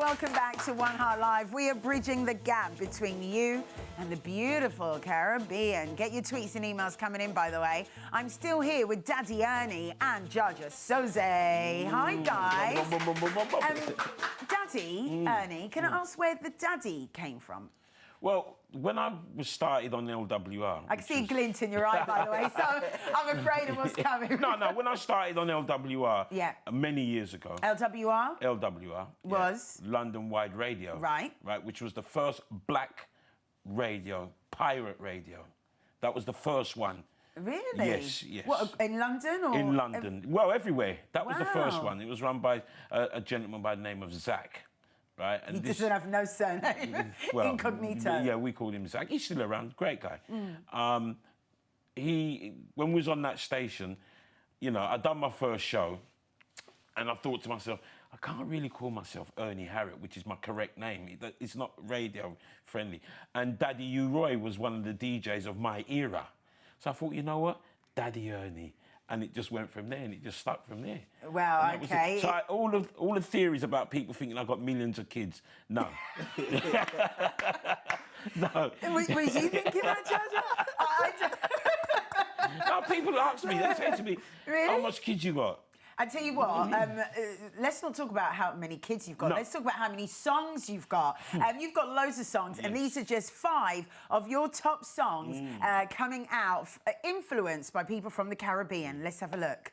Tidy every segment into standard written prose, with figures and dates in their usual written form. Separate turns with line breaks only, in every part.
welcome back to One Heart Live. We are bridging the gap between you and the beautiful Caribbean. Get your tweets and emails coming in, by the way. I'm still here with Daddy Ernie and Jaja Soze. Hi, guys. Daddy Ernie, can I ask where the daddy came from?
Well, when I was started on LWR...
I can see a glint in your eye, by the way, so I'm afraid of what's coming.
No, when I started on LWR many years ago...
LWR?
LWR.
Was?
Yeah, London Wide Radio.
Right.
Right, which was the first black radio, pirate radio. That was the first one.
Really?
Yes, yes.
What, in London? Or
in London. Well, everywhere. That was the first one. It was run by a gentleman by the name of Zach. Right, and
he doesn't have no surname. Well, incognito.
Yeah, we called him Zach. He's still around, great guy. When we was on that station, you know, I'd done my first show, and I thought to myself, I can't really call myself 1HEART, which is my correct name. It's not radio friendly. And Daddy U-Roy was one of the DJs of my era. So I thought, you know what, Daddy Ernie. And it just went from there, and it just stuck from there.
Well, okay.
So all the theories about people thinking I've got millions of kids, no. No.
Was you thinking that, Jaja?
No, people ask me, they say to me,
really?
How much kids you got?
I tell you what, let's not talk about how many kids you've got.
No.
Let's talk about how many songs you've got. You've got loads of songs, and these are just 5 of your top songs coming out, influenced by people from the Caribbean. Let's have a look.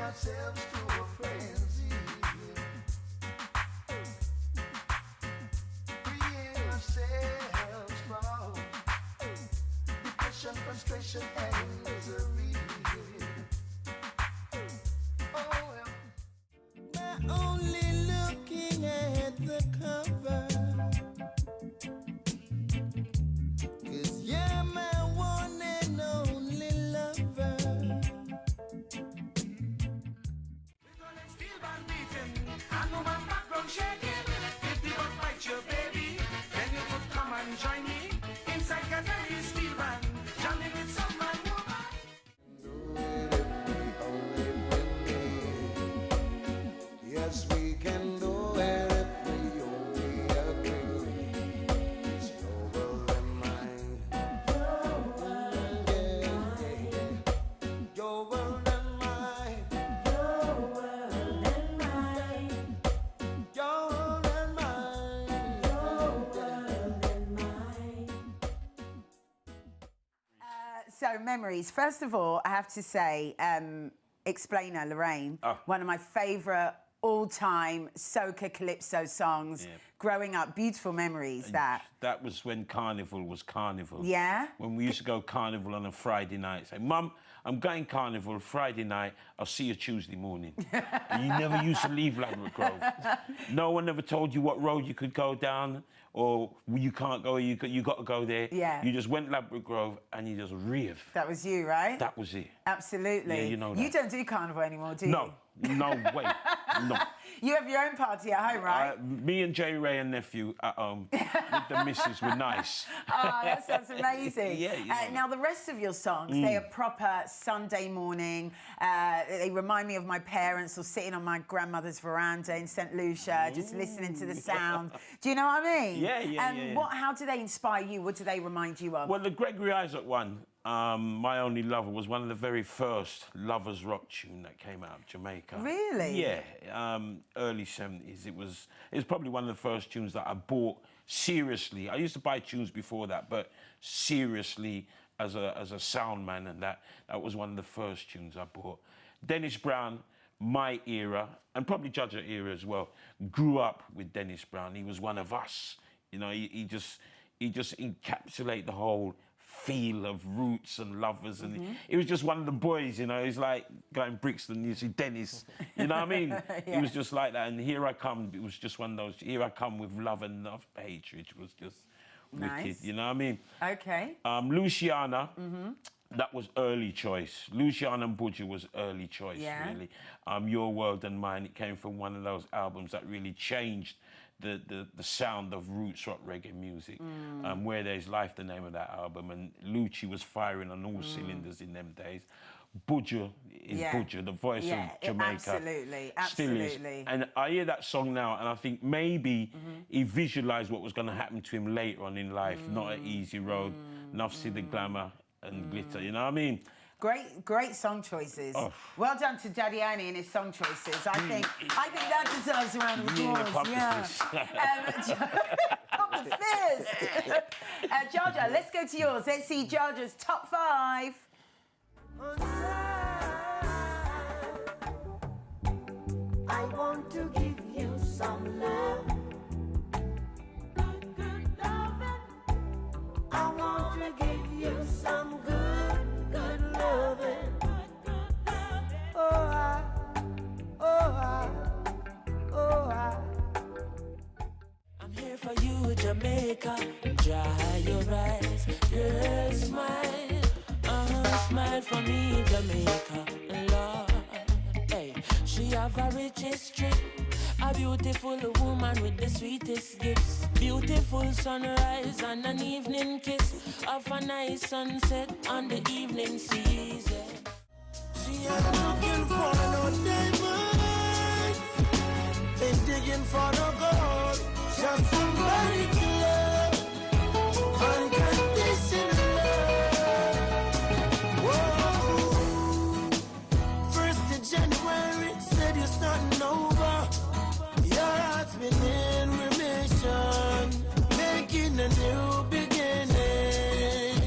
Ourselves to a frenzy, freeing ourselves from depression, frustration, and misery. Oh, well. We're only looking at the cover, 'cause you're my one and only lover. Shaking, if the bus bites your baby, then you could come and join me inside Caterina Steel Band, jamming with some man woman. Do it if we only believe. Yes, we can do it if we only agree. It's your world and mine. Your world, your world and mine. Your world and mine.
So, memories. First of all, I have to say, Explainer, Lorraine, one of my favourite all-time soca calypso songs. Growing up, beautiful memories, that.
That was when Carnival was Carnival.
Yeah?
When we used to go Carnival on a Friday night. Say, Mum, I'm going Carnival Friday night. I'll see you Tuesday morning. And you never used to leave Ladbroke Grove. No one ever told you what road you could go down, or you can't go, you got to go there.
Yeah.
You just went Ladbroke Grove and you just raved.
That was you, right?
That was it.
Absolutely.
Yeah, you know that.
You don't do Carnival anymore, do you?
No. No way. No.
You have your own party at home, right?
Me and J. Ray and nephew at home with the missus were nice.
Oh, that sounds amazing.
Yeah.
Now, the rest of your songs, they are proper Sunday morning. They remind me of my parents or sitting on my grandmother's veranda in St. Lucia, just listening to the sound. Do you know what I mean?
Yeah.
How do they inspire you? What do they remind you of?
Well, the Gregory Isaac one, My Only Lover, was one of the very first lovers rock tune that came out of Jamaica.
Really?
Yeah, early 70s. It was probably one of the first tunes that I bought seriously. I used to buy tunes before that, but seriously as a sound man, and that was one of the first tunes I bought. Dennis Brown, my era, and probably Jaja era as well, grew up with Dennis Brown. He was one of us. You know, he just encapsulated the whole feel of roots and lovers, and he was just one of the boys, you know. He's like going Brixton, you see Dennis, you know what I mean? He was just like that, and Here I Come, it was just one of those, Here I Come with love and love hatred, was just
Nice.
Wicked, you know what I mean?
Okay.
Luciana, that was early choice. Luciana and Budgie was early choice,
Yeah.
really. Your World and Mine, it came from one of those albums that really changed the sound of roots rock reggae music. Where There's Life, the name of that album, and Lucci was firing on all cylinders in them days. Budgie is Budgie, the voice of Jamaica.
Absolutely,
Still is.
absolutely.
And I hear that song now, and I think maybe he visualised what was going to happen to him later on in life. Not an easy road, enough see the glamour and glitter, you know what I mean?
Great song choices.
Oh.
Well done to Daddy Ernie and his song choices. I think that deserves a round of applause. Pop the fist. Jaja, let's go to yours. Let's see Jaja's top 5.
I want to give you some love. Good loving. I want to give you some good loving. I'm here for you, Jamaica. Dry your eyes, girl, smile. Smile for me, Jamaica, Lord. Hey, she have a rich history, a beautiful woman with the sweetest gifts. Beautiful sunrise and an evening kiss of a nice sunset on the evening season. She ain't looking for no diamonds, ain't digging for no gold, just somebody to love, unconditional. January said you're starting over. Your heart's been in remission, making a new beginning.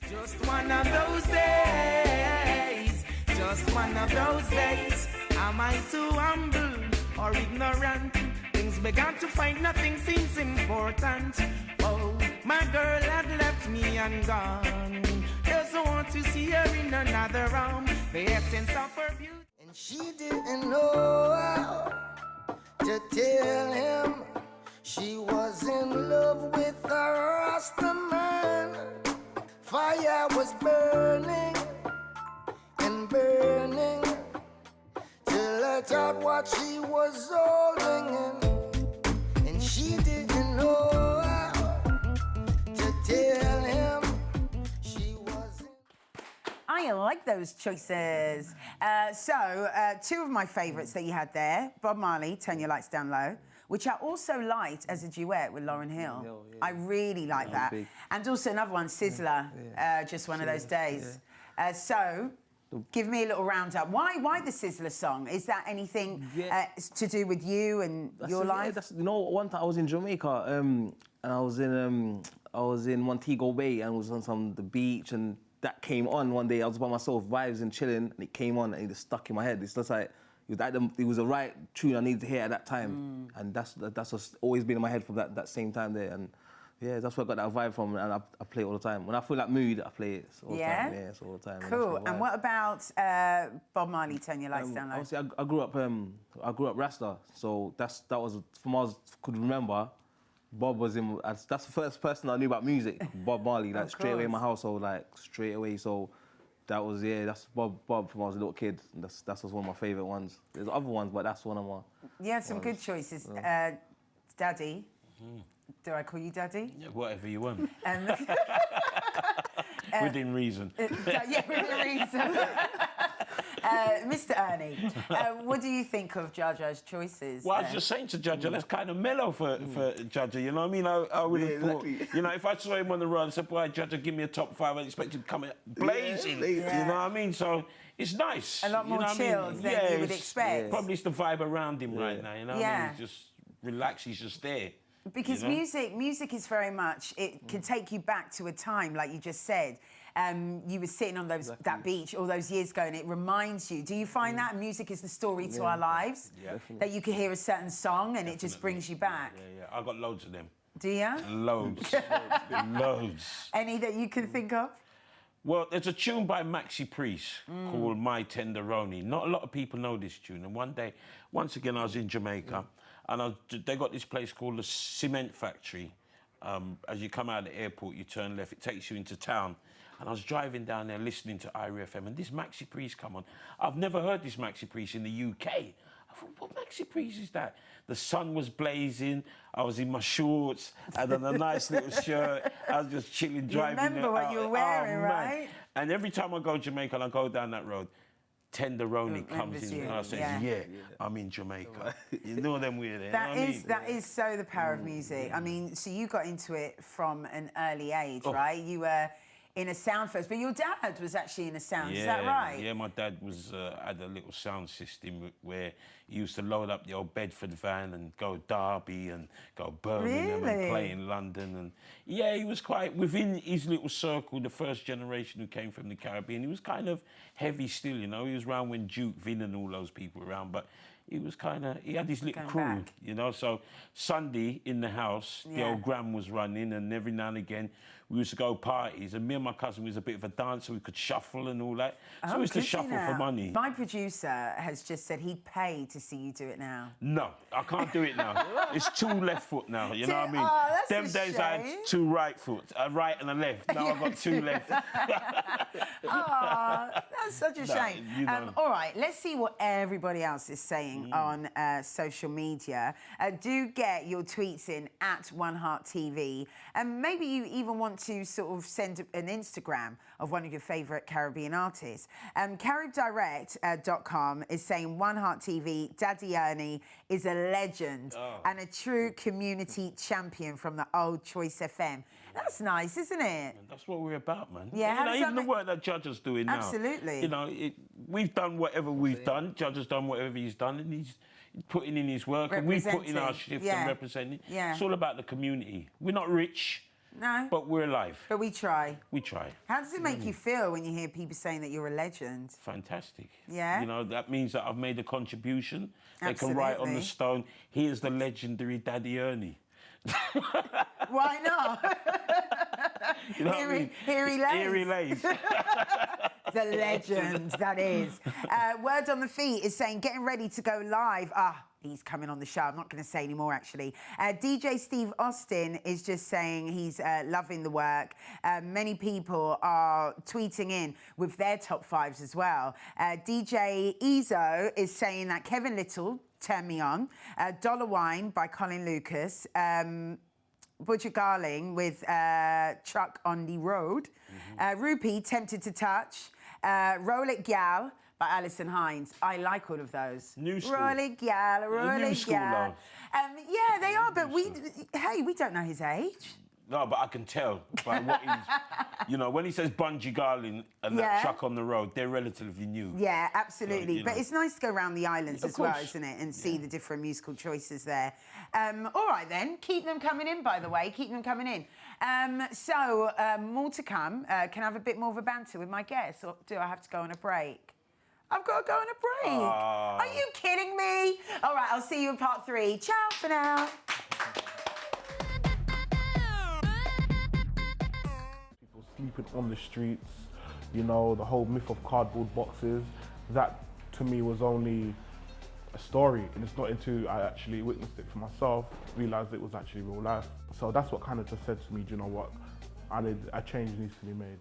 Just one of those days, just one of those days. Am I too humble or ignorant? Things began to find nothing seems important. Oh, my girl had left me and gone. Doesn't want to see her in another round. The essence of her beauty. And she didn't know how to tell him she was in love with a Rasta man. Fire was burning and burning till I thought what she was holding him. And she didn't know how to tell him.
I like those choices. Two of my favourites that you had there, Bob Marley, Turn Your Lights Down Low, which I also liked as a duet with Lauryn Hill. I really like that.
Big.
And also another one, Sizzler, Just One of Those Days. Give me a little roundup. Why the Sizzler song? Is that anything to do with you and your life?
One time I was in Jamaica, and I was in Montego Bay, and was on the beach, and that came on one day. I was by myself, vibes and chilling, and it came on, and it just stuck in my head. It's just like it was the right tune I needed to hear at that time, and that's what's always been in my head from that same time there. And yeah, that's where I got that vibe from, and I play it all the time. When I feel that mood, I play it all the time. Yeah, it's all the time.
Cool. And what about Bob Marley, Turn Your Lights Down Low?
Obviously, I grew up Rasta, so that was from what I could remember. Bob was in. That's the first person I knew about music. Bob Marley, like straight away in my household, like straight away. So that was that's Bob from when I was a little kid. And that was one of my favourite ones. There's other ones, but that's one of my.
You had some good choices, Daddy. Do I call you Daddy?
Yeah, whatever you want. Within reason.
Yeah, within reason. Mr. Ernie, what do you think of Jaja's choices?
Well, I was just saying to Jaja, that's kind of mellow for Jaja, you know what I mean? I would have thought, you know, if I saw him on the road and said, boy, Jaja, give me a top 5, I'd expect him to come blazing, you know what I mean? So it's nice.
A lot more chilled than you would expect.
Probably it's the vibe around him right now, you know what I mean? He's just relaxed, he's just there.
Because music is very much, it can take you back to a time, like you just said. You were sitting on that beach all those years ago, and it reminds you. Do you find that music is the story to our lives? Yeah. That you can hear a certain song and it just brings you back?
Yeah. I've got loads of them.
Do you?
Loads. Loads.
Any that you can think of?
Well, there's a tune by Maxi Priest called My Tenderoni. Not a lot of people know this tune. And one day, once again, I was in Jamaica, and they got this place called the Cement Factory As you come out of the airport, you turn left, it takes you into town. And I was driving down there listening to Irie FM, and this Maxi Priest come on. I've never heard this Maxi Priest in the UK. I thought, what Maxi Priest is that? The sun was blazing, I was in my shorts, and then a nice little shirt. I was just chilling, driving.
You remember what you were wearing, right?
And every time I go to Jamaica and I go down that road, Tenderoni comes in and I says, yeah, I'm in Jamaica. You know them weird.
That is so the power of music. I mean, so you got into it from an early age, right? You were in a sound first, but your dad was actually in a sound, is that right?
Yeah, my dad was had a little sound system where he used to load up the old Bedford van and go Derby and go Birmingham and play in London. And yeah, he was quite, within his little circle, the first generation who came from the Caribbean, he was kind of heavy still, you know. He was around when Duke, Vin and all those people were around, but he was kind of, he had his little crew, you know. So Sunday in the house, the old Gram was running, and every now and again we used to go parties, and me and my cousin was a bit of a dancer, we could shuffle and all that. So we used to shuffle for money.
My producer has just said he'd pay to see you do it now.
No, I can't do it now. It's 2 left foot now, you know what I mean?
Oh, that's
Them
a
days
shame.
I had 2 right foot, a right and a left. Now I've got 2 left.
Oh, that's such a shame.
You know.
All right, let's see what everybody else is saying on social media. Do get your tweets in at 1HEART TV, and maybe you even want to sort of send an Instagram of one of your favourite Caribbean artists. CaribDirect.com is saying 1HEART TV, Daddy Ernie is a legend and a true community champion from the old Choice FM. That's nice, isn't it?
That's what we're about, man.
Yeah,
you know, even the work that Jaja's doing now.
Absolutely.
You know, we've done whatever we've done. Jaja's done whatever he's done, and he's putting in his work, and we've put in our shift and representing. Yeah. It's all about the community. We're not rich.
No.
But we're alive.
But we try.
We try.
How does it make you feel when you hear people saying that you're a legend?
Fantastic.
Yeah?
You know, that means that I've made a contribution. They can write on the stone, here's the legendary Daddy Ernie.
Why not?
You know what I mean?
Here he lays.
Here he lays.
The legend, that is. Word on the Feet is saying, getting ready to go live. He's coming on the show. I'm not going to say any more, actually. DJ Steve Austin is just saying he's loving the work. Many people are tweeting in with their top 5s as well. DJ Ezo is saying that Kevin Little, Turn Me On. Dollar Wine by Colin Lucas. Butcher Garling with Truck on the Road. Rupee, Tempted to Touch. Roll It Gal by Alison Hines. I like all of those.
New school.
Roll It Gal, Roll
New
It
school,
Gal. Yeah, they are, but we don't know his age.
No, but I can tell by what he's... You know, when he says Bungee Garling and that Truck on the Road, they're relatively new.
Yeah, absolutely.
So,
but it's nice to go around the islands as well, isn't it? And see the different musical choices there. All right, then. Keep them coming in, by the way. Keep them coming in. More to come. Can I have a bit more of a banter with my guests, or do I have to go on a break? I've got to go on a break. Are you kidding me? All right, I'll see you in part 3. Ciao for now.
People sleeping on the streets, you know, the whole myth of cardboard boxes, that to me was only a story, and it's not until I actually witnessed it for myself, realised it was actually real life. So that's what kind of just said to me, do you know what, a change needs to be made.